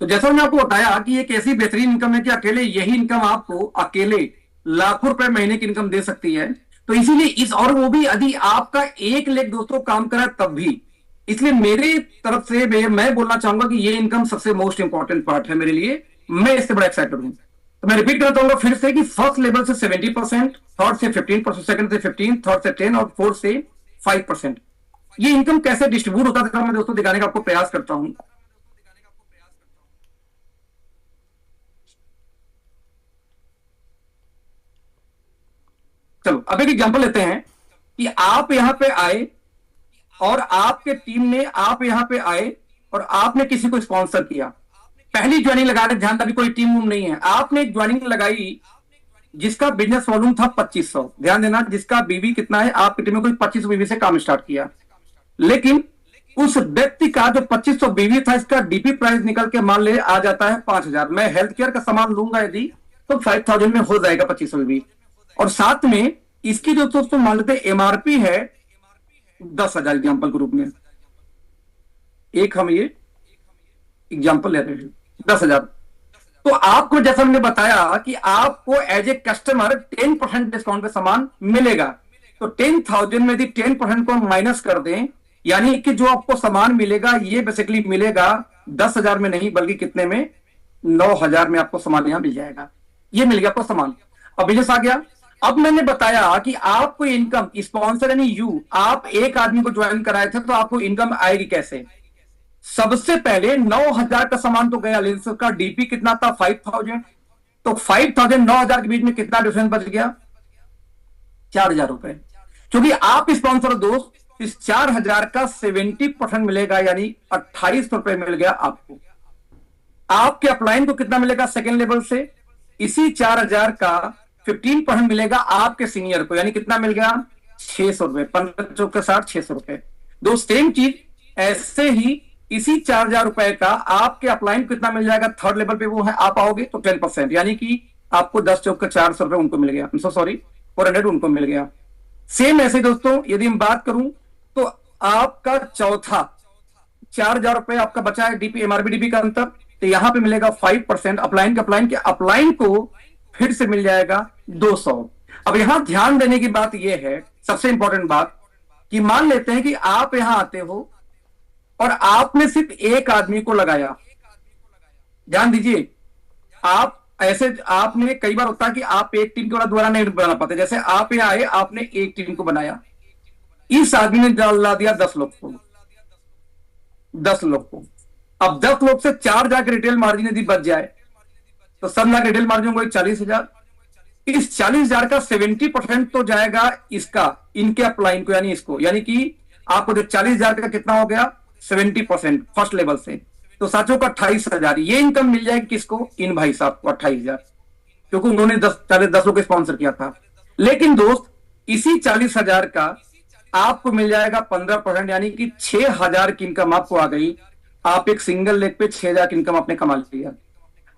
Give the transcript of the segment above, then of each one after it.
तो जैसा मैंने आपको बताया कि एक ऐसी बेहतरीन इनकम है कि अकेले यही इनकम आपको अकेले लाखों रुपए महीने की इनकम दे सकती है। तो इसीलिए इस, और वो भी यदि आपका 1 लाख दोस्तों काम करा तब भी। इसलिए मेरी तरफ से मैं बोलना चाहूंगा कि ये इनकम सबसे मोस्ट इंपॉर्टेंट पार्ट है मेरे लिए। मैं इससे बड़ा एक्साइटेड हूं। तो मैं रिपीट करना चाहूंगा फिर से कि फर्स्ट लेवल से 70%, थर्ड से 15%, सेकंड से 15, थर्ड से 10 और फोर्थ से 5%। ये इनकम कैसे डिस्ट्रीब्यूट होता था मैं दोस्तों दिखाने का आपको प्रयास करता हूं। चलो अब एक एग्जांपल लेते हैं कि आप यहां पे आए और आपके टीम ने, आप यहां पे आए और आपने किसी को स्पॉन्सर किया। पहली ज्वाइनिंग लगा रहे, ध्यान, अभी कोई टीम वूम नहीं है, आपने एक ज्वाइनिंग लगाई जिसका बिजनेस वॉल्यूम था 2500। ध्यान देना, जिसका बीवी कितना है, आपकी टीम में कोई 2500 बीवी से काम स्टार्ट किया। लेकिन उस व्यक्ति का जो 2500 बीवी था, इसका डीपी प्राइस निकल के मान ले आ जाता है 5000। मैं हेल्थ केयर का सामान लूंगा यदि, तो 5000 में हो जाएगा 2500 बीवी। और साथ में इसकी जो दोस्तों मान लेते एमआरपी है 10,000 एग्जाम्पल के रूप में। एक हम ये एग्जाम्पल ले रहे हैं 10,000। तो आपको जैसा हमने बताया कि आपको एज ए कस्टमर 10% डिस्काउंट पे सामान मिलेगा। तो 10,000 में यदि 10% को माइनस कर दें, यानी कि जो आपको सामान मिलेगा ये बेसिकली मिलेगा 10,000 में नहीं, बल्कि कितने में, 9,000 में आपको सामान यहां मिल जाएगा। ये मिल गया आपको सामान। अब बिजनेस आ गया। अब मैंने बताया कि आपको इनकम स्पॉन्सर यानी यू, आप एक आदमी को ज्वाइन कराए थे, तो आपको इनकम आएगी कैसे। सबसे पहले 9,000 का सामान तो गया, लेकिन का डीपी कितना था 5,000। तो 5,000 9,000 के बीच में कितना डिफरेंस बच गया, 4,000 रुपए। क्योंकि आप स्पॉन्सर दोस्त, इस 4,000 का 70% मिलेगा, यानी 28 रुपए मिल गया आपको। आपके अपलाइन को कितना मिलेगा सेकेंड लेवल से, इसी 4,000 का 15% मिलेगा आपके सीनियर को, यानी कितना मिल गया 600 रुपए। 15 चौक के साथ 600 रुपए। दो सेम चीज ऐसे ही इसी 4,000 रुपए का आपके अपलाइन को कितना मिल जाएगा थर्ड लेवल पे, वो है आप आओगे तो 10%, यानी कि आपको 10 चौक के 400 रुपए उनको मिल गया, सॉरी 400 उनको मिल गया। सेम ऐसे दोस्तों यदि हम बात करूं तो आपका चौथा 4,000 रुपए आपका बचा है डीपी एमआरपी डीपी का अंतर, तो यहां पे मिलेगा 5% अपलाइन के अपलाइन को फिर से मिल जाएगा 200। अब यहां ध्यान देने की बात यह है, सबसे इंपॉर्टेंट बात, कि मान लेते हैं कि आप यहां आते हो और आपने सिर्फ एक आदमी को लगाया। ध्यान दीजिए, आप ऐसे, आपने कई बार होता है कि आप एक टीम को दोबारा नहीं बना पाते। जैसे आप यहां आए, आपने एक टीम को बनाया, इस आदमी ने डाल दिया 10 लोग को, 10 लोग को। अब 10 लोग से 4,000 के रिटेल मार्जिन यदि बच जाए तो सब लाख रिटेल मार्जिन को 40,000। इस 40,000 का 70% तो जाएगा इसका, इनके अपलाइन को, यानी इसको, यानी कि आपको जो 40,000 का कितना हो गया 70% फर्स्ट लेवल से, तो साथियों को 28,000 ये इनकम मिल जाएगी किसको, इन भाई साहब को 28,000, क्योंकि उन्होंने 10 लोग स्पॉन्सर किया था। लेकिन दोस्त इसी 40,000 का आपको मिल जाएगा 15%, यानी कि 6,000 की इनकम आपको आ गई। आप एक सिंगल लेग पे 6,000 की इनकम आपने कमा लिया।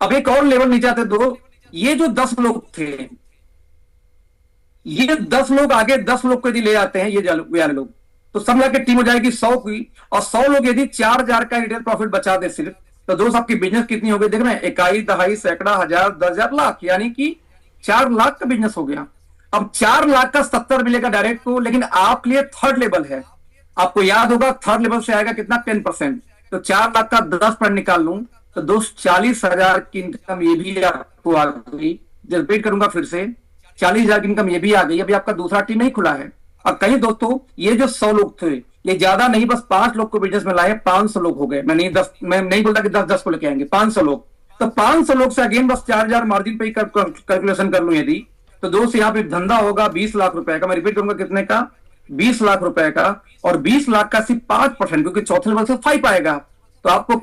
अब एक और लेवल नीचे आते दो, ये जो 10 लोग थे, ये 10 लोग आगे 10 लोग को यदि ले आते हैं ये लोग, तो सब मिला के टीम हो जाएगी 100 की। और 100 लोग यदि 4,000 का रिटेल प्रॉफिट बचा दे सिर्फ, तो दोस्त आपकी बिजनेस कितनी हो गई देख रहे हैं, इकाई, दहाई, सैकड़ा, हजार, 10,000, लाख, यानी कि 4 लाख का बिजनेस हो गया। अब 4 लाख का 70 मिलेगा डायरेक्ट को, लेकिन आपके लिए थर्ड लेवल है, आपको याद होगा थर्ड लेवल से आएगा कितना 10%। तो 4 लाख का 10% निकाल लूं तो दोस्त 40,000 की इनकम ये भी आपको आ गई। रिपीट करूंगा फिर से, 40,000 की इनकम ये भी आ गई। अभी आपका दूसरा टीम नहीं खुला है। और कहीं दोस्तों ये जो 100 लोग थे, ये ज्यादा नहीं, बस 5 लोग को बिजनेस में लाए, 500 लोग हो गए। मैं नहीं बोलता कि 10 को लेके आएंगे, 500 लोग। तो 500 लोग से अगेन बस 4,000 मार्जिन पे ही कैलकुलेशन कर लूं यदि, तो दोस्त यहाँ पे धंधा होगा 20 लाख रुपए का। मैं रिपीट करूंगा कितने का, 20 लाख रुपए का। और 20 लाख का सिर्फ 5%, क्योंकि चौथे लेवल से 5 आएगा, तो आपको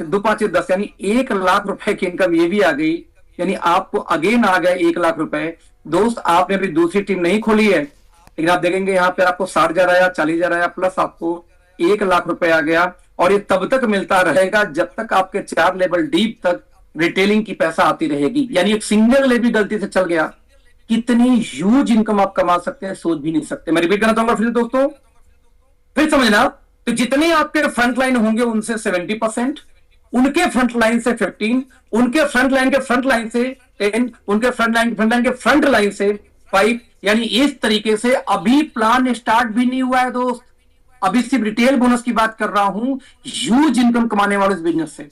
2 5 10, यानी 1 लाख रुपए की इनकम ये भी आ गई। यानी आपको अगेन आ गए 1 लाख रुपए। दोस्त आपने अभी दूसरी टीम नहीं खोली है, लेकिन आप देखेंगे यहाँ पे आपको 60,000 आया, 40,000 आया, प्लस आपको 1 लाख रुपए आ गया। और ये तब तक मिलता रहेगा जब तक आपके 4 लेवल डीप तक रिटेलिंग की पैसा आती रहेगी। यानी एक सिंगल लेवल गलती से चल गया, कितनी ह्यूज इनकम आप कमा सकते हैं सोच भी नहीं सकते। मैं रिपीट करना चाहूंगा फिर दोस्तों, फिर समझना, तो जितने आपके फ्रंट लाइन होंगे उनसे 70%, उनके फ्रंट लाइन से 15, उनके फ्रंट लाइन के फ्रंट लाइन से 10, उनके फ्रंट लाइन के फ्रंट लाइन से 5। यानी इस तरीके से अभी प्लान स्टार्ट भी नहीं हुआ है दोस्त, अभी सिर्फ रिटेल बोनस की बात कर रहा हूं, ह्यूज इनकम कमाने वाले इस बिजनेस से।